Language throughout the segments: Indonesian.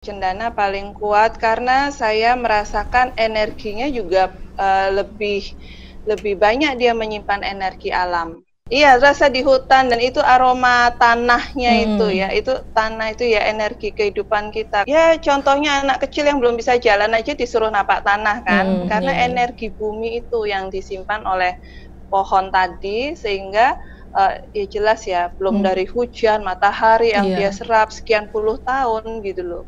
Cendana paling kuat karena saya merasakan energinya juga lebih banyak dia menyimpan energi alam. Iya, rasa di hutan dan itu aroma tanahnya itu ya, itu tanah itu ya energi kehidupan kita. Ya contohnya anak kecil yang belum bisa jalan aja disuruh napak tanah kan, karena energi bumi itu yang disimpan oleh pohon tadi sehingga ya jelas ya, belum dari hujan, matahari yang dia serap sekian puluh tahun gitu loh.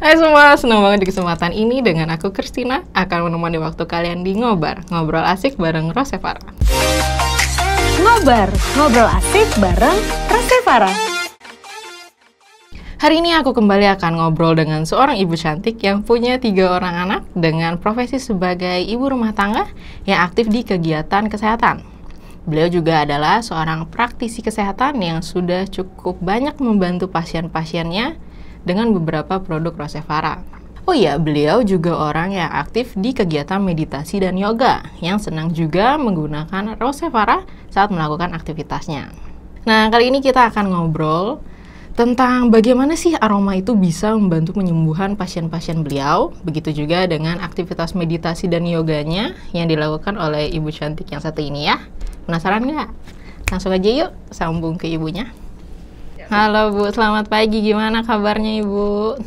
Hai semua, senang banget di kesempatan ini dengan aku Christina akan menemani waktu kalian di Ngobar, ngobrol asik bareng Rosevara. Ngobar, ngobrol asik bareng Rosevara. Hari ini aku kembali akan ngobrol dengan seorang ibu cantik yang punya 3 orang anak dengan profesi sebagai ibu rumah tangga yang aktif di kegiatan kesehatan. Beliau juga adalah seorang praktisi kesehatan yang sudah cukup banyak membantu pasien-pasiennya dengan beberapa produk Rosevara. Oh iya, beliau juga orang yang aktif di kegiatan meditasi dan yoga, yang senang juga menggunakan Rosevara saat melakukan aktivitasnya. Nah, kali ini kita akan ngobrol tentang bagaimana sih aroma itu bisa membantu penyembuhan pasien-pasien beliau, begitu juga dengan aktivitas meditasi dan yoganya yang dilakukan oleh ibu cantik yang satu ini ya. Penasaran nggak? Langsung aja yuk, sambung ke ibunya. Halo Bu, selamat pagi. Gimana kabarnya Ibu?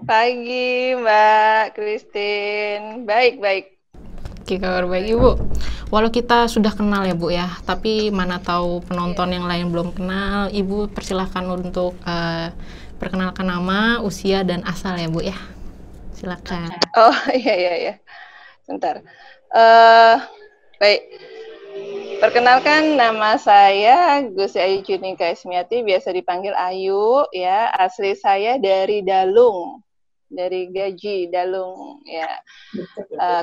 Pagi Mbak Christine, baik-baik. Oke, kabar baik Ibu. Walau kita sudah kenal ya Bu ya, tapi mana tahu penonton yang lain belum kenal, Ibu persilahkan untuk perkenalkan nama, usia, dan asal ya Bu ya. Silakan. Oh iya. Sebentar. Baik. Perkenalkan, nama saya Gusti Ayu Junika Ismiati, biasa dipanggil Ayu ya. Asli saya dari Dalung, dari Gaji Dalung ya.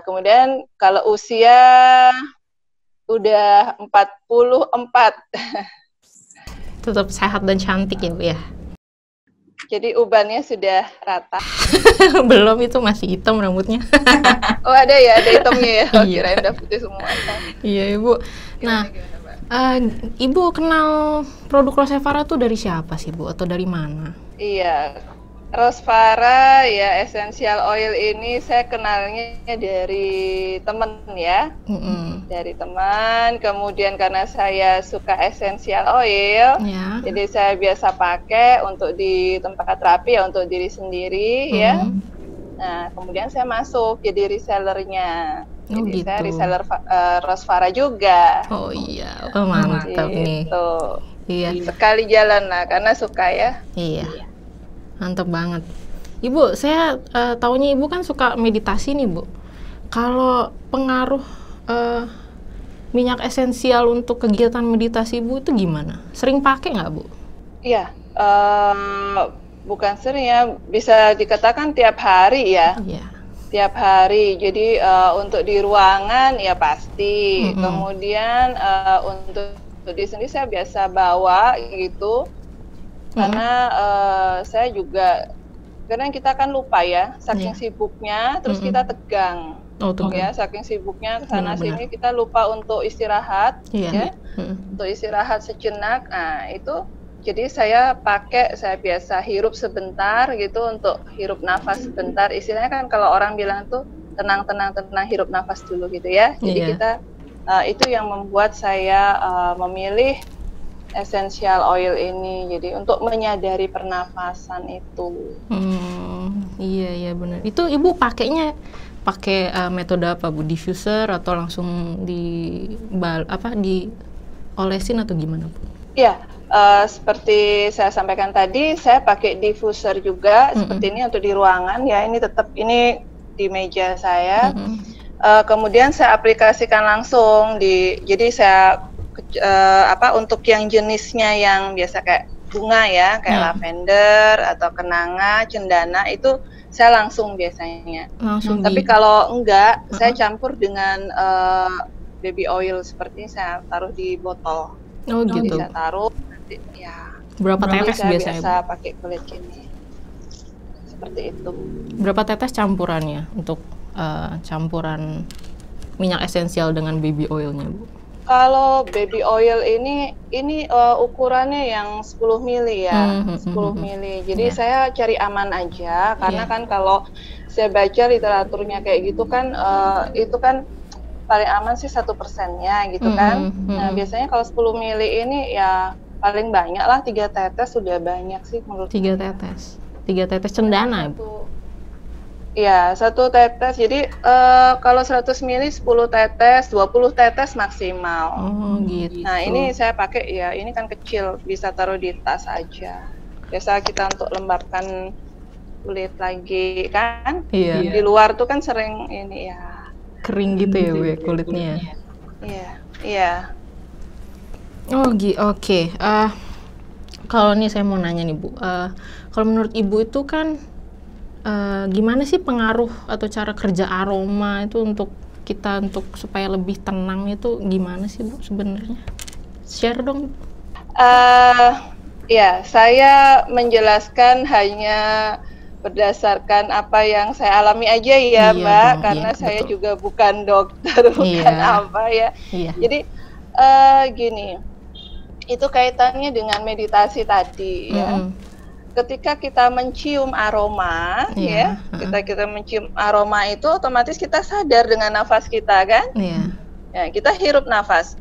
Kemudian kalau usia udah 44. Tetap sehat dan cantik ya Bu ya. Jadi ubannya sudah rata. Belum, itu masih hitam rambutnya. Oh ada ya, ada hitamnya ya. Oh, kirain udah putih semua. Iya Ibu. Nah, Ibu kenal produk Rosevara tuh dari siapa sih Bu? Atau dari mana? Iya, Rosevara ya, essential oil ini saya kenalnya dari temen ya. Dari teman, kemudian karena saya suka essential oil, jadi saya biasa pakai untuk di tempat terapi ya, untuk diri sendiri ya. Nah, kemudian saya masuk jadi resellernya. Jadi gitu. saya reseller Rosevara juga. Oh iya, mantap nih. Iya. Sekali jalan lah, karena suka ya. Iya, mantap banget. Ibu, saya taunya Ibu kan suka meditasi nih Bu. Kalau pengaruh minyak esensial untuk kegiatan meditasi Ibu itu gimana? Sering pakai nggak Bu? Iya, bukan sering ya, bisa dikatakan tiap hari ya. Iya. Tiap hari. Jadi untuk di ruangan ya pasti. Kemudian untuk di sini saya biasa bawa gitu. Karena saya juga kadang kita kan lupa ya, saking sibuknya, terus kita tegang. Ya, saking sibuknya kesana sini kita lupa untuk istirahat, ya, untuk istirahat sejenak. Nah itu, jadi saya pakai, saya biasa hirup sebentar gitu, untuk hirup nafas sebentar. Istilahnya kan kalau orang bilang tuh tenang, hirup nafas dulu gitu ya. Jadi kita itu yang membuat saya memilih essential oil ini, jadi untuk menyadari pernafasan itu. Iya benar. Itu Ibu pakainya pakai metode apa Bu? Diffuser atau langsung diolesin atau gimana Bu? Iya, seperti saya sampaikan tadi, saya pakai diffuser juga seperti ini untuk di ruangan ya. Ini tetap ini di meja saya. Kemudian saya aplikasikan langsung jadi saya untuk yang jenisnya yang biasa kayak bunga ya, kayak lavender atau kenanga, cendana, itu saya langsung biasanya. Tapi kalau enggak, saya campur dengan baby oil, seperti saya taruh di botol. Gitu. Jadi saya taruh nanti ya. Berapa tetes biasanya? Biasa pakai kulit gini. Seperti itu. Berapa tetes campurannya untuk campuran minyak esensial dengan baby oilnya Bu? Kalau baby oil ini ukurannya yang 10 mili ya, 10 mili. Jadi saya cari aman aja, karena kan kalau saya baca literaturnya kayak gitu kan, itu kan paling aman sih 1%-nya gitu kan. Nah biasanya kalau 10 mili ini ya paling banyak lah 3 tetes sudah banyak sih menurut 3 tetes. 3 tetes cendana. Iya, 1 tetes. Jadi kalau 100 mili 10 tetes, 20 tetes maksimal. Oh, gitu. Nah, ini saya pakai ya, ini kan kecil, bisa taruh di tas aja. Biasa kita untuk lembabkan kulit lagi kan. Iya. Di luar tuh kan sering ini ya. Kering gitu ya, Bu, kulitnya. Iya, iya. Oh, oke. Kalau nih saya mau nanya nih, Bu. Kalau menurut Ibu itu kan gimana sih pengaruh atau cara kerja aroma itu untuk kita untuk supaya lebih tenang itu gimana sih, Bu, sebenarnya? Share dong. Ya, saya menjelaskan hanya berdasarkan apa yang saya alami aja ya, Mbak, karena saya juga bukan dokter, bukan apa ya. Jadi gini, itu kaitannya dengan meditasi tadi ya. Ketika kita mencium aroma, kita mencium aroma itu otomatis kita sadar dengan nafas kita kan? Ya, kita hirup nafas.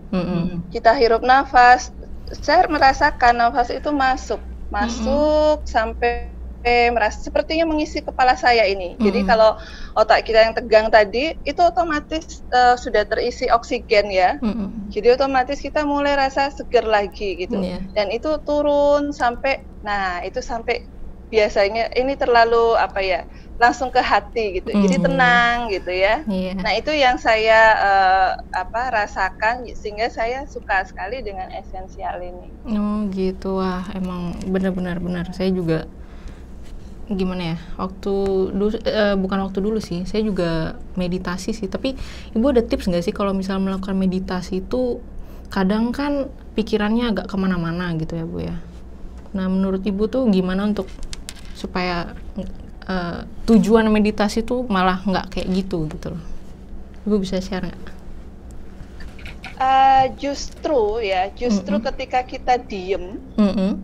Kita hirup nafas. Saya merasakan nafas itu masuk sampai merasa sepertinya mengisi kepala saya ini. Jadi kalau otak kita yang tegang tadi itu otomatis sudah terisi oksigen ya. Jadi otomatis kita mulai rasa seger lagi gitu. Dan itu turun sampai, nah itu sampai biasanya ini terlalu apa ya, langsung ke hati gitu. Jadi tenang gitu ya. Nah itu yang saya rasakan, sehingga saya suka sekali dengan esensial ini. Oh gitu, wah emang benar-benar saya juga gimana ya, bukan waktu dulu sih, saya juga meditasi sih, tapi Ibu ada tips nggak sih kalau misalnya melakukan meditasi itu kadang kan pikirannya agak kemana-mana gitu ya, Bu ya. Nah menurut Ibu tuh gimana untuk supaya tujuan meditasi tuh malah nggak kayak gitu loh. Ibu bisa share nggak? Justru ketika kita diem,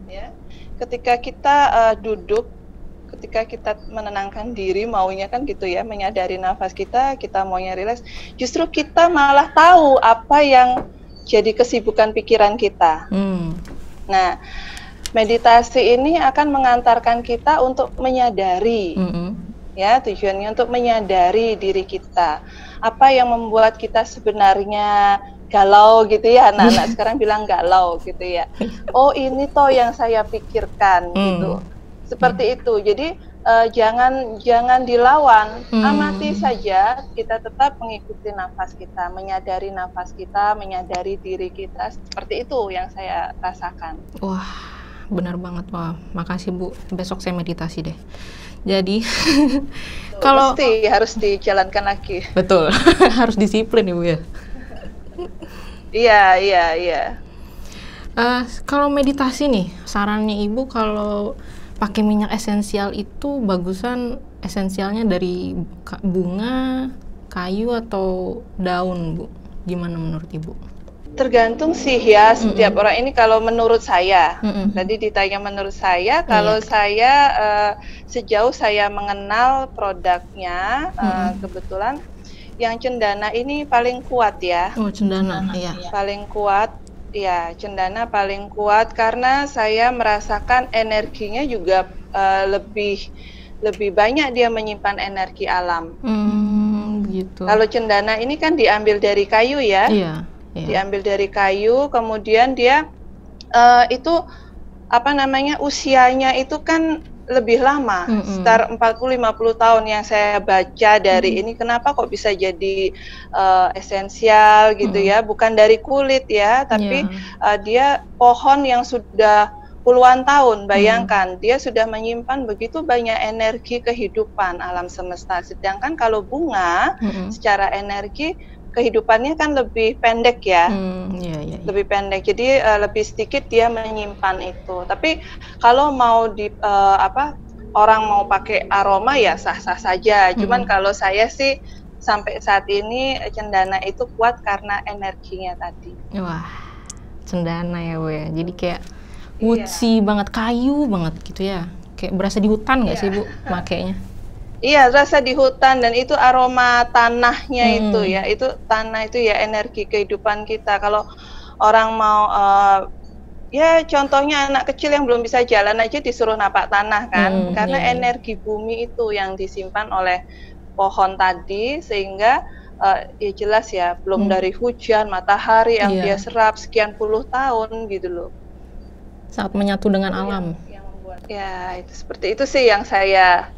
ya, ketika kita duduk, ketika kita menenangkan diri, maunya kan gitu ya, menyadari nafas kita maunya rileks, justru kita malah tahu apa yang jadi kesibukan pikiran kita. Nah, meditasi ini akan mengantarkan kita untuk menyadari, ya, tujuannya untuk menyadari diri kita. Apa yang membuat kita sebenarnya galau gitu ya, anak-anak sekarang bilang galau gitu ya. Oh ini toh yang saya pikirkan gitu. Seperti itu. Jadi jangan dilawan, amati saja. Kita tetap mengikuti nafas kita, menyadari nafas kita, menyadari diri kita. Seperti itu yang saya rasakan. Wah, benar banget. Wah, makasih Bu. Besok saya meditasi deh. Jadi kalau pasti harus dijalankan lagi. Betul, harus disiplin Ibu ya. Iya. Kalau meditasi nih, sarannya Ibu kalau pakai minyak esensial itu bagusan esensialnya dari bunga, kayu atau daun, Bu? Gimana menurut Ibu? Tergantung sih ya, setiap orang ini. Kalau menurut saya, tadi ditanya menurut saya, kalau saya sejauh saya mengenal produknya, kebetulan yang cendana ini paling kuat ya. Oh, cendana, iya. Paling kuat. Ya, cendana paling kuat karena saya merasakan energinya juga lebih banyak dia menyimpan energi alam. Gitu. Kalau cendana ini kan diambil dari kayu ya. Iya. Diambil dari kayu, kemudian dia itu usianya itu kan lebih lama, sekitar 40-50 tahun yang saya baca dari ini. Kenapa kok bisa jadi esensial gitu ya, bukan dari kulit ya, tapi dia pohon yang sudah puluhan tahun, bayangkan dia sudah menyimpan begitu banyak energi kehidupan alam semesta. Sedangkan kalau bunga secara energi kehidupannya kan lebih pendek ya, lebih pendek, jadi lebih sedikit dia menyimpan itu. Tapi kalau mau orang mau pakai aroma ya sah-sah saja. Cuman kalau saya sih sampai saat ini cendana itu kuat karena energinya tadi. Wah, cendana ya Bu ya. Jadi kayak woodsy banget, kayu banget gitu ya. Kayak berasa di hutan nggak sih Bu makainya? Iya, rasa di hutan, dan itu aroma tanahnya itu ya. Itu tanah itu ya energi kehidupan kita. Kalau orang mau ya contohnya anak kecil yang belum bisa jalan aja disuruh napak tanah kan, karena energi bumi itu yang disimpan oleh pohon tadi, sehingga ya jelas ya, belum dari hujan, matahari yang dia serap sekian puluh tahun gitu loh. Saat menyatu dengan alam. Yang membuat, ya itu seperti itu sih yang saya,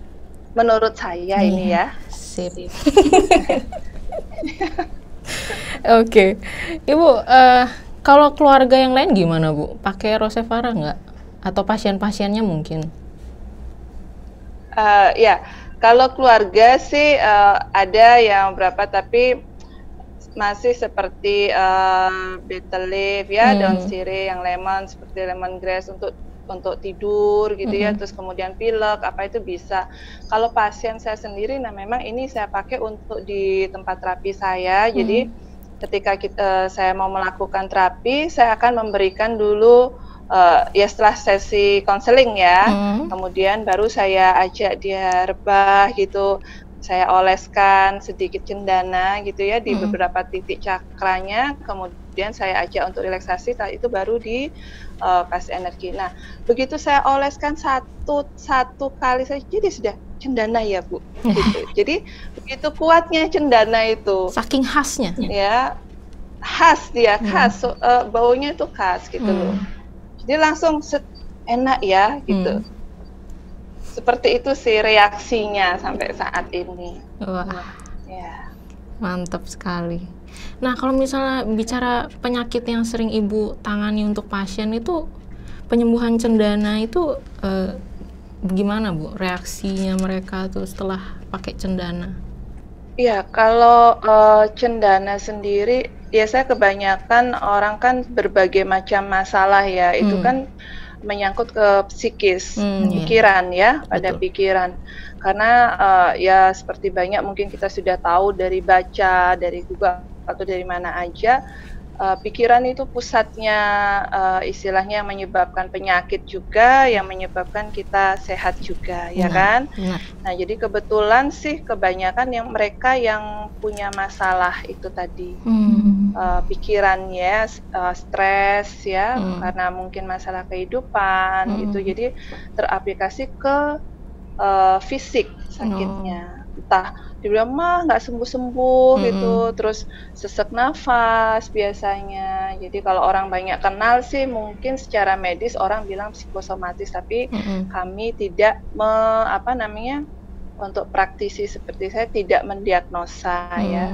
menurut saya ini ya. Sip. Oke. Ibu, kalau keluarga yang lain gimana Bu? Pakai Rosevara nggak? Atau pasien-pasiennya mungkin? Ya, kalau keluarga sih ada yang berapa, tapi masih seperti betel leaf ya, daun sirih yang lemon, seperti lemongrass untuk tidur gitu ya, terus kemudian pilek apa itu bisa. Kalau pasien saya sendiri, nah memang ini saya pakai untuk di tempat terapi saya. Jadi ketika saya mau melakukan terapi, saya akan memberikan dulu ya setelah sesi konseling ya, kemudian baru saya ajak dia rebah gitu. Saya oleskan sedikit cendana gitu ya di beberapa titik cakranya, kemudian saya ajak untuk relaksasi, setelah itu baru kasih energi. Nah, begitu saya oleskan satu kali saja, dia sudah cendana ya Bu. Gitu. Jadi begitu kuatnya cendana itu. Saking khasnya. Ya, khas dia, khas. Baunya itu khas gitu loh. Jadi langsung enak ya gitu. Seperti itu sih reaksinya sampai saat ini. Wah, ya. Mantap sekali. Nah, kalau misalnya bicara penyakit yang sering Ibu tangani untuk pasien itu, penyembuhan cendana itu gimana Bu? Reaksinya mereka tuh setelah pakai cendana? Iya, kalau cendana sendiri, ya saya kebanyakan orang kan berbagai macam masalah ya, itu kan menyangkut ke psikis, pikiran ya, pada pikiran. Karena ya seperti banyak mungkin kita sudah tahu dari baca, dari Google atau dari mana aja, pikiran itu pusatnya istilahnya yang menyebabkan penyakit juga, yang menyebabkan kita sehat juga, ya kan? Nah, jadi kebetulan sih kebanyakan mereka yang punya masalah itu tadi, pikirannya stres ya, karena mungkin masalah kehidupan gitu, jadi teraplikasi ke fisik sakitnya. Entah dibilang mah nggak sembuh-sembuh gitu, terus sesak nafas biasanya. Jadi kalau orang banyak kenal sih mungkin secara medis orang bilang psikosomatis, tapi kami tidak untuk praktisi seperti saya tidak mendiagnosa ya,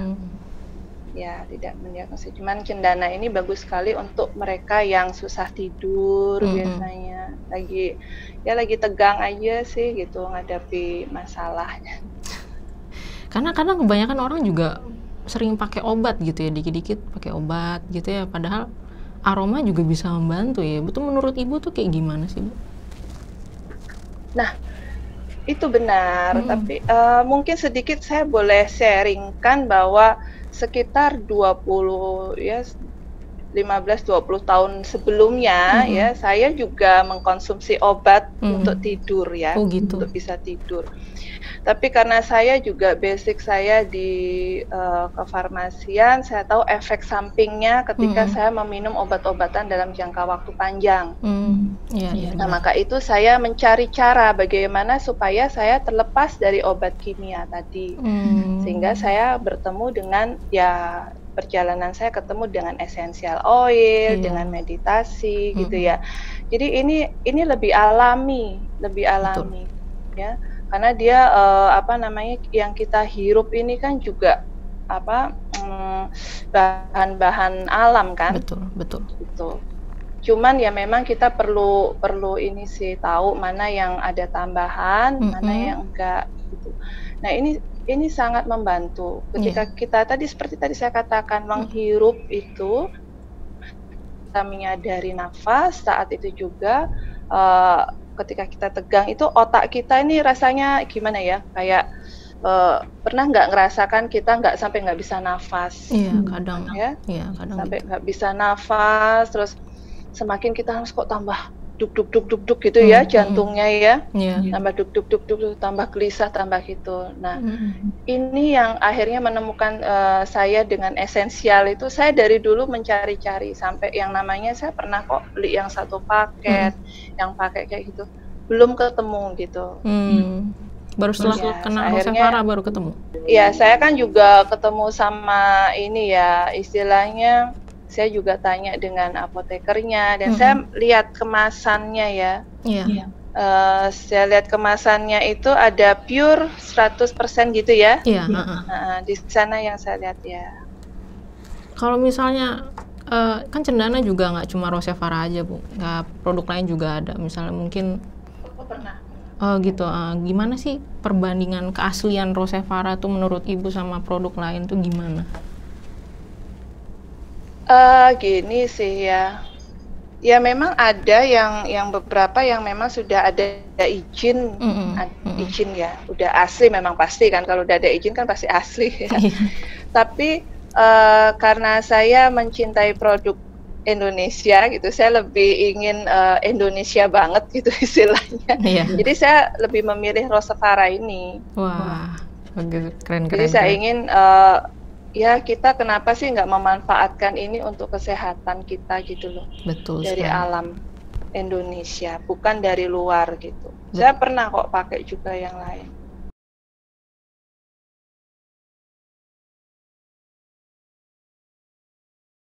tidak mendiagnosa. Cuman cendana ini bagus sekali untuk mereka yang susah tidur biasanya, lagi tegang aja sih gitu menghadapi masalahnya. Karena kadang kebanyakan orang juga sering pakai obat gitu ya, dikit-dikit pakai obat gitu ya, padahal aroma juga bisa membantu ya. Betul, menurut Ibu tuh kayak gimana sih Bu? Nah, itu benar, tapi mungkin sedikit saya boleh sharingkan bahwa sekitar 15-20 tahun sebelumnya ya, saya juga mengkonsumsi obat untuk tidur ya, untuk bisa tidur. Tapi karena saya juga basic saya di kefarmasian, saya tahu efek sampingnya ketika saya meminum obat-obatan dalam jangka waktu panjang. Nah, maka itu saya mencari cara bagaimana supaya saya terlepas dari obat kimia tadi. Sehingga saya bertemu dengan perjalanan saya ketemu dengan essential oil, dengan meditasi gitu ya. Jadi ini lebih alami ya. Karena dia yang kita hirup ini kan juga bahan-bahan alam kan. Betul. Gitu. Cuman ya memang kita perlu ini sih tahu mana yang ada tambahan, mana yang enggak gitu. Nah, ini sangat membantu ketika kita seperti tadi saya katakan menghirup itu, kita menyadari nafas saat itu juga. Ketika kita tegang itu otak kita ini rasanya gimana ya, kayak pernah nggak ngerasakan kita nggak bisa nafas, Iya, kadang. ya? Iya, kadang Sampai gitu. nggak bisa nafas, terus semakin kita harus kok tambah duk duk duk duk duk gitu ya jantungnya ya, Iya. tambah duk duk duk duk, tambah gelisah, tambah gitu. Nah, Mm-mm. ini yang akhirnya menemukan saya dengan esensial itu, saya dari dulu mencari-cari sampai yang namanya saya pernah kok beli yang satu paket, yang pakai kayak gitu, belum ketemu gitu. Baru setelah Ya, kena akhirnya Rosevara baru ketemu. ya saya kan juga ketemu sama ini ya, istilahnya saya juga tanya dengan apotekernya dan saya lihat kemasannya ya. Iya. Saya lihat kemasannya itu ada pure 100% gitu ya. Iya. Di sana yang saya lihat ya. Kalau misalnya kan cendana juga nggak cuma Rosevara aja, Bu. Nggak, produk lain juga ada. Misalnya mungkin Pernah. gitu. Gimana sih perbandingan keaslian Rosevara tuh menurut Ibu sama produk lain tuh gimana? Gini sih ya. Ya memang ada yang beberapa yang memang sudah ada izin, izin ya, udah asli memang pasti kan, kalau udah ada izin kan pasti asli ya. Tapi karena saya mencintai produk Indonesia gitu, saya lebih ingin Indonesia banget gitu istilahnya. Jadi saya lebih memilih Rosevara ini. Wah, keren. Jadi saya ingin ya kita kenapa sih nggak memanfaatkan ini untuk kesehatan kita gitu loh. Betul. Dari alam Indonesia, bukan dari luar gitu. Saya pernah kok pakai juga yang lain.